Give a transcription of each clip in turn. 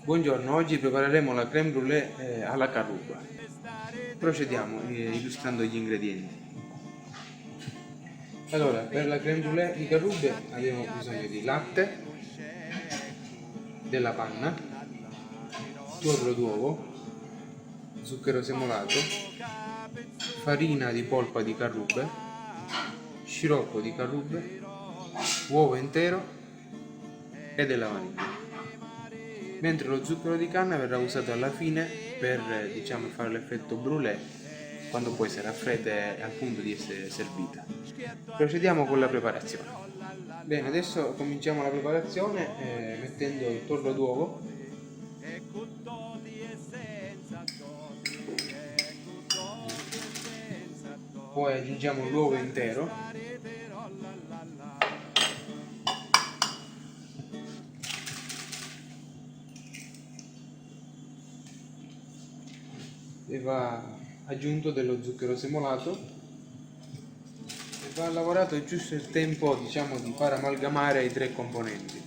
Buongiorno, oggi prepareremo la crème brûlée alla carruba. Procediamo illustrando gli ingredienti. Allora, per la crème brûlée di carrube abbiamo bisogno di latte, della panna, tuorlo d'uovo, zucchero semolato, farina di polpa di carrube, sciroppo di carrube, uovo intero e della vaniglia. Mentre lo zucchero di canna verrà usato alla fine per fare l'effetto brûlée quando poi sarà fredda e al punto di essere servita. Procediamo con la preparazione. Bene, adesso cominciamo la preparazione mettendo il tuorlo d'uovo, poi aggiungiamo l'uovo intero, e va aggiunto dello zucchero semolato e va lavorato giusto il tempo di far amalgamare i tre componenti.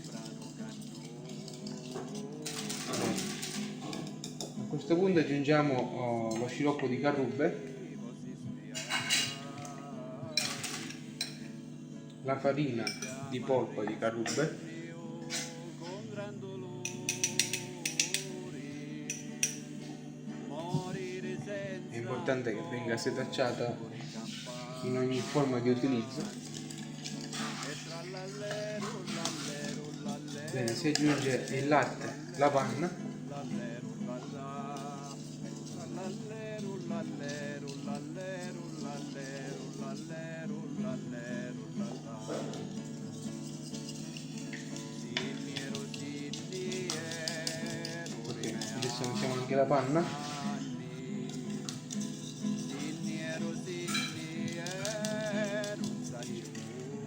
A questo punto aggiungiamo lo sciroppo di carrube, la farina di polpa di carrube, è importante che venga setacciata in ogni forma di utilizzo. Bene, si aggiunge il latte, la panna, ok, adesso mettiamo anche la panna.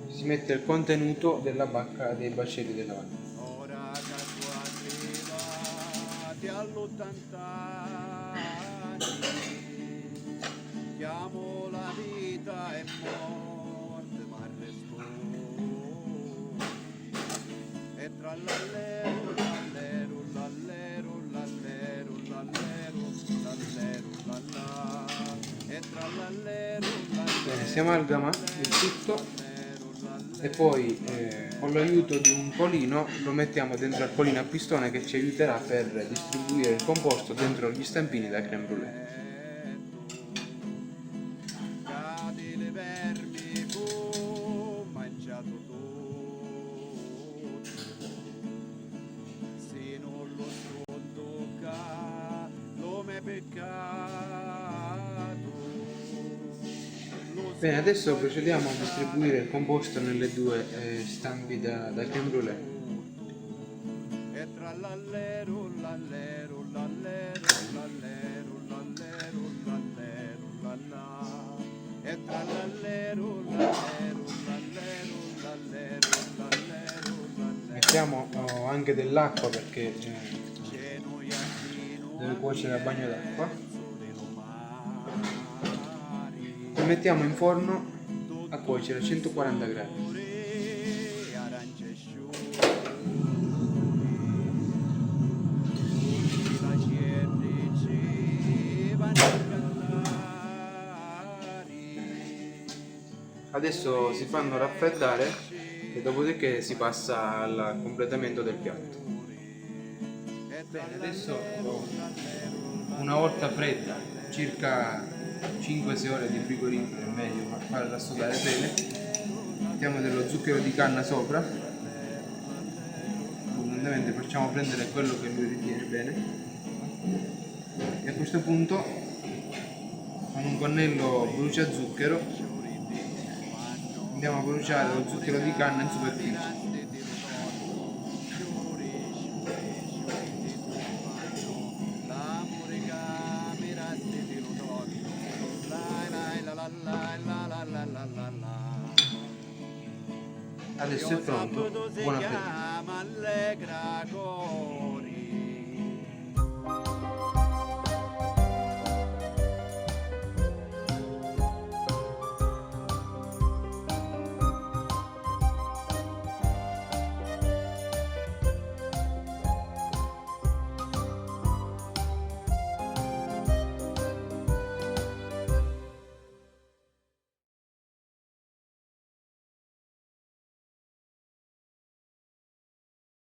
Si mette il contenuto della bacca dei baccelli della vaniglia. Ora arrivati all'80 anni, chiamo la vita e morte, ma resto. E tra l'allero, l'allero, l'allero, l'allero, l'allero, l'allero, l'allero, e tra l'allero, l'allero. Bene, si amalgama il tutto. E poi con l'aiuto di un colino lo mettiamo dentro al colino a pistone che ci aiuterà per distribuire il composto dentro gli stampini da crème brûlée. Bene, adesso procediamo a distribuire il composto nelle due stampi da crème brûlée. Mettiamo anche dell'acqua perché deve cuocere a bagno d'acqua. Lo mettiamo in forno a cuocere a 140 gradi. Adesso si fanno raffreddare e dopodiché si passa al completamento del piatto. Bene, adesso una volta fredda, circa 5-6 ore di frigorifero è meglio per farla assodare bene, mettiamo dello zucchero di canna sopra, abbondantemente facciamo prendere quello che lui ritiene bene, e a questo punto con un pannello bruciazucchero andiamo a bruciare lo zucchero di canna in superficie. Adesso è pronto, buon appetito!